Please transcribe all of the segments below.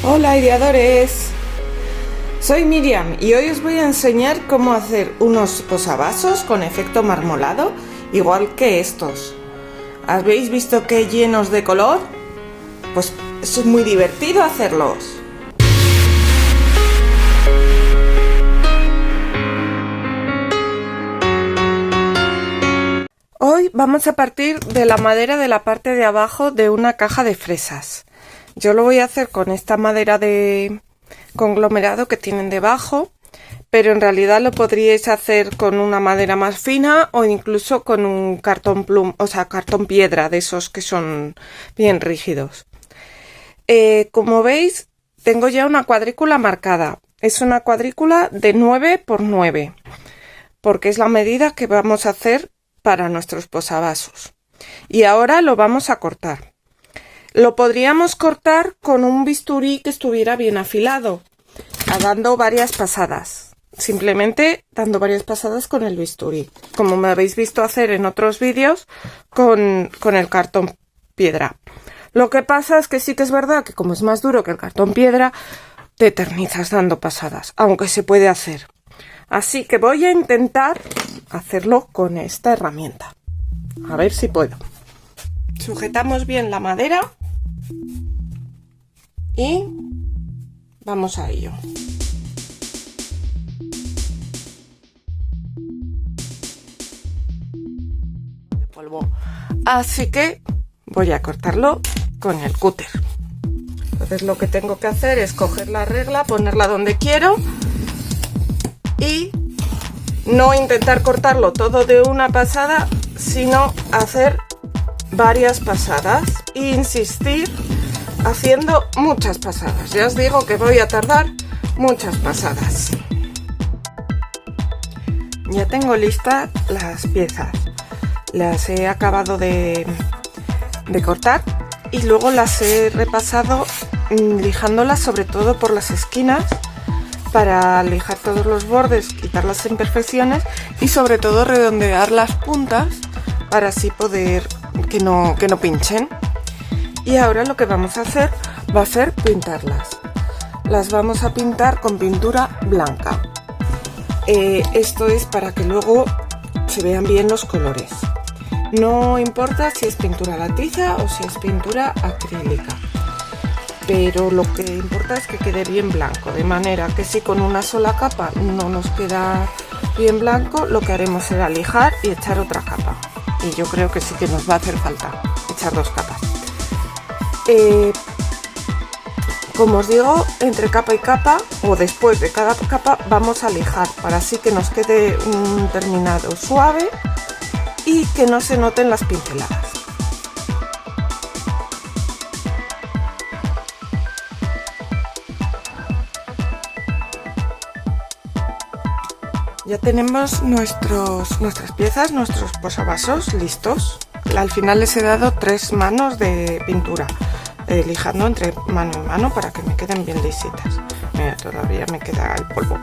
Hola ideadores, soy Miriam y hoy os voy a enseñar cómo hacer unos posavasos con efecto marmolado igual que estos. ¿Habéis visto qué llenos de color? Pues es muy divertido hacerlos. Hoy vamos a partir de la madera de la parte de abajo de una caja de fresas. Yo lo voy a hacer con esta madera de conglomerado que tienen debajo, pero en realidad lo podríais hacer con una madera más fina o incluso con un cartón plum, o sea, cartón piedra, de esos que son bien rígidos. Como veis, tengo ya una cuadrícula marcada. Es una cuadrícula de 9 por 9, porque es la medida que vamos a hacer para nuestros posavasos. Y ahora lo vamos a cortar. Lo podríamos cortar con un bisturí que estuviera bien afilado, dando varias pasadas. Simplemente dando varias pasadas con el bisturí, como me habéis visto hacer en otros vídeos con el cartón piedra. Lo que pasa es que sí que es verdad que como es más duro que el cartón piedra, te eternizas dando pasadas, aunque se puede hacer. Así que voy a intentar hacerlo con esta herramienta. A ver si puedo. Sujetamos bien la madera y vamos a ello. De polvo. Así que voy a cortarlo con el cúter. Entonces lo que tengo que hacer es coger la regla, ponerla donde quiero y no intentar cortarlo todo de una pasada, sino hacer varias pasadas e insistir haciendo muchas pasadas. Ya os digo que voy a tardar muchas pasadas. Ya tengo listas las piezas, las he acabado de cortar y luego las he repasado lijándolas sobre todo por las esquinas para lijar todos los bordes, quitar las imperfecciones y sobre todo redondear las puntas para así poder que no pinchen. Y ahora lo que vamos a hacer va a ser pintarlas. Las vamos a pintar con pintura blanca. Esto es para que luego se vean bien los colores. No importa si es pintura la tiza o si es pintura acrílica, pero lo que importa es que quede bien blanco, de manera que si con una sola capa no nos queda bien blanco, lo que haremos será lijar y echar otra capa. Y yo creo que sí que nos va a hacer falta echar dos capas. Como os digo, entre capa y capa o después de cada capa vamos a lijar para así que nos quede un terminado suave y que no se noten las pinceladas. Ya tenemos nuestras piezas, nuestros posavasos listos. Al final les he dado 3 manos de pintura, lijando entre mano y mano para que me queden bien lisitas. Mira, todavía me queda el polvo.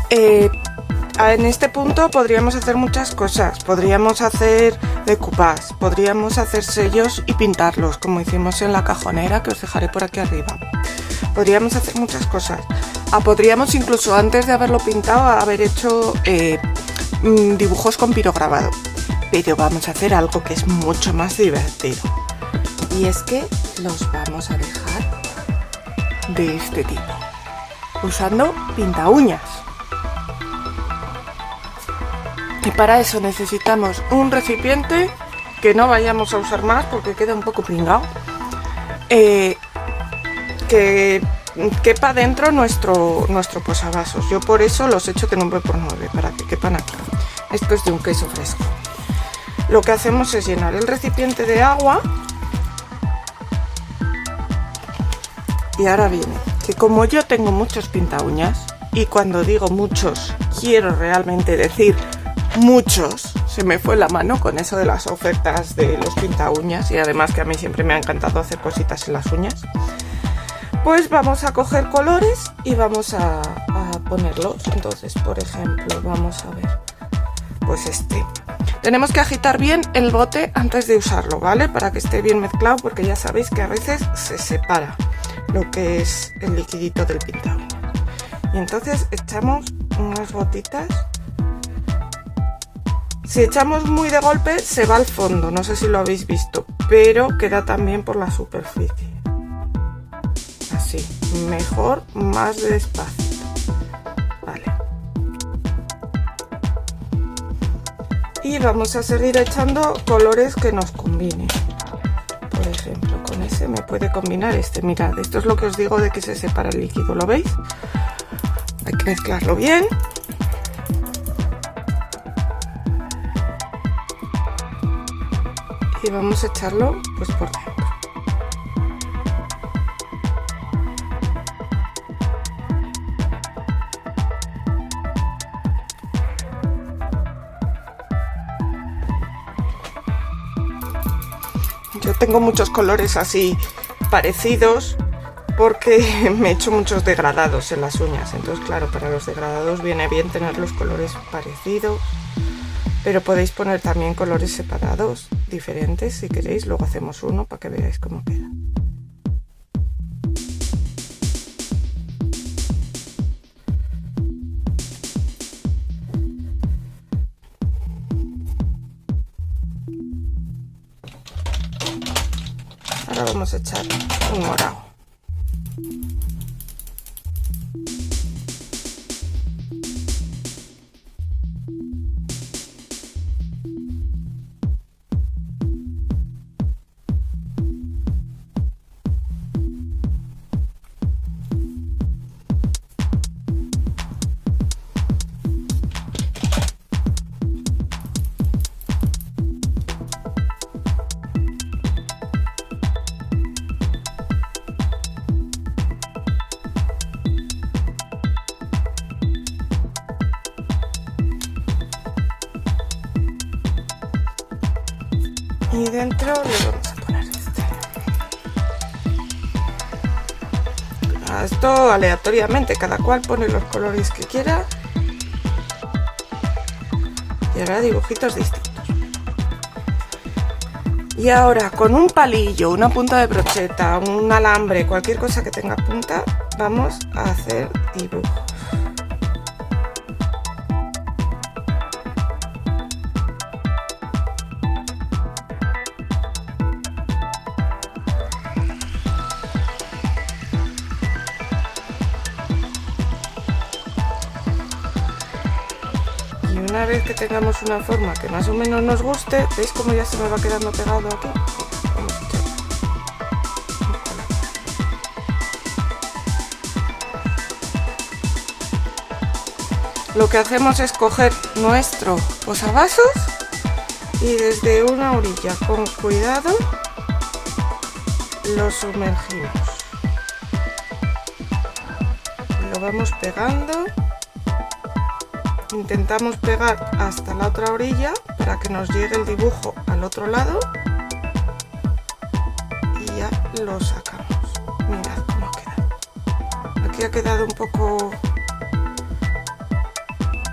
En este punto podríamos hacer muchas cosas. Podríamos hacer decoupage, podríamos hacer sellos y pintarlos, como hicimos en la cajonera, que os dejaré por aquí arriba. Podríamos hacer muchas cosas. Podríamos incluso antes de haberlo pintado haber hecho dibujos con pirograbado. Pero vamos a hacer algo que es mucho más divertido. Y es que los vamos a dejar de este tipo, usando pinta uñas. Y para eso necesitamos un recipiente que no vayamos a usar más porque queda un poco pringado. Que quepa dentro nuestro posavasos. Yo por eso los he hecho de 9 por 9 para que quepan aquí. Esto es de un queso fresco. Lo que hacemos es llenar el recipiente de agua. Y ahora viene que como yo tengo muchos pinta uñas, y cuando digo muchos quiero realmente decir muchos, se me fue la mano con eso de las ofertas de los pinta uñas, y además que a mí siempre me ha encantado hacer cositas en las uñas, pues vamos a coger colores y vamos a ponerlos. Entonces, por ejemplo, vamos a ver, pues este. Tenemos que agitar bien el bote antes de usarlo, ¿vale? Para que esté bien mezclado, porque ya sabéis que a veces se separa. lo que es el liquidito del pinta uñas. Y entonces echamos unas gotitas. Si echamos muy de golpe se va al fondo, no sé si lo habéis visto, pero queda también por la superficie. Así, mejor más despacio. Vale. Y vamos a seguir echando colores que nos combinen. Por ejemplo, con ese me puede combinar este. Mirad, esto es lo que os digo de que se separa el líquido, ¿lo veis? Hay que mezclarlo bien. Y vamos a echarlo pues por dentro. Yo tengo muchos colores así parecidos porque me he hecho muchos degradados en las uñas, entonces claro, para los degradados viene bien tener los colores parecidos, pero podéis poner también colores separados, diferentes si queréis, luego hacemos uno para que veáis cómo queda. Ahora vamos a echar un morado. Y dentro le vamos a poner este. Esto aleatoriamente, cada cual pone los colores que quiera. Y ahora dibujitos distintos. Y ahora con un palillo, una punta de brocheta, un alambre, cualquier cosa que tenga punta, vamos a hacer dibujos. Una vez que tengamos una forma que más o menos nos guste, ¿veis cómo ya se me va quedando pegado aquí? Vamos a echar. Lo que hacemos es coger nuestro posavasos y desde una orilla con cuidado lo sumergimos. Lo vamos pegando. Intentamos pegar hasta la otra orilla para que nos llegue el dibujo al otro lado y ya lo sacamos. Mirad cómo queda. Aquí ha quedado un poco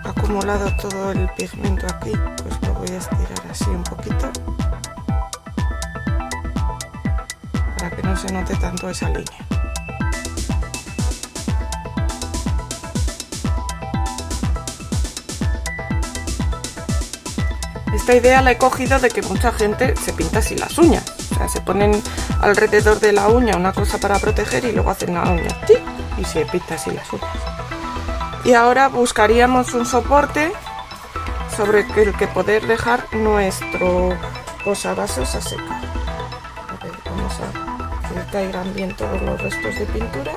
acumulado todo el pigmento aquí, pues lo voy a estirar así un poquito para que no se note tanto esa línea. Esta idea la he cogido de que mucha gente se pinta así las uñas, o sea, se ponen alrededor de la uña una cosa para proteger y luego hacen la uña y se pinta así las uñas. Y ahora buscaríamos un soporte sobre el que poder dejar nuestro posavasos a secar. A ver, vamos a que caigan bien todos los restos de pintura.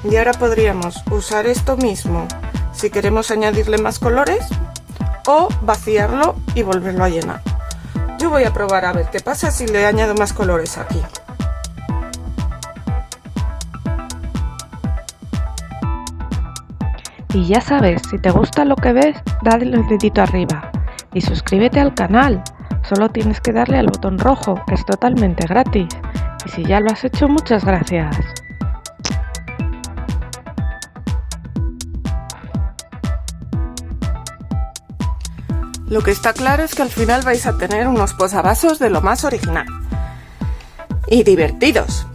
Y ahora podríamos usar esto mismo si queremos añadirle más colores o vaciarlo y volverlo a llenar. Yo voy a probar a ver qué pasa si le añado más colores aquí. Y ya sabes, si te gusta lo que ves, dale el dedito arriba y suscríbete al canal. Solo tienes que darle al botón rojo, que es totalmente gratis. Y si ya lo has hecho, muchas gracias. Lo que está claro es que al final vais a tener unos posavasos de lo más original y divertidos.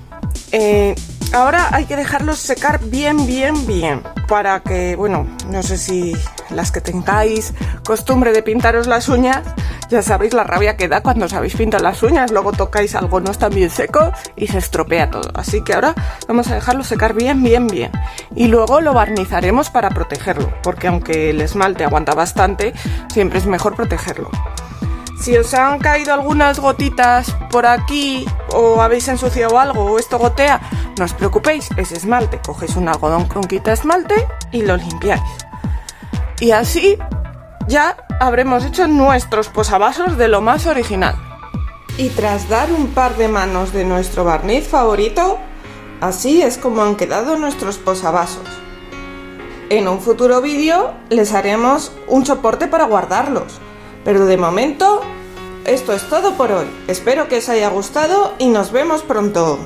Ahora hay que dejarlos secar bien para que, bueno, no sé si las que tengáis costumbre de pintaros las uñas, ya sabéis la rabia que da cuando os habéis pintado las uñas, luego tocáis algo no está bien seco y se estropea todo. Así que ahora vamos a dejarlo secar bien y luego lo barnizaremos para protegerlo, porque aunque el esmalte aguanta bastante, siempre es mejor protegerlo. Si os han caído algunas gotitas por aquí o habéis ensuciado algo o esto gotea, no os preocupéis, es esmalte. Cogéis un algodón con quita esmalte y lo limpiáis. Y así ya habremos hecho nuestros posavasos de lo más original. Y tras dar un par de manos de nuestro barniz favorito, así es como han quedado nuestros posavasos. En un futuro vídeo les haremos un soporte para guardarlos. Pero de momento, esto es todo por hoy. Espero que os haya gustado y nos vemos pronto.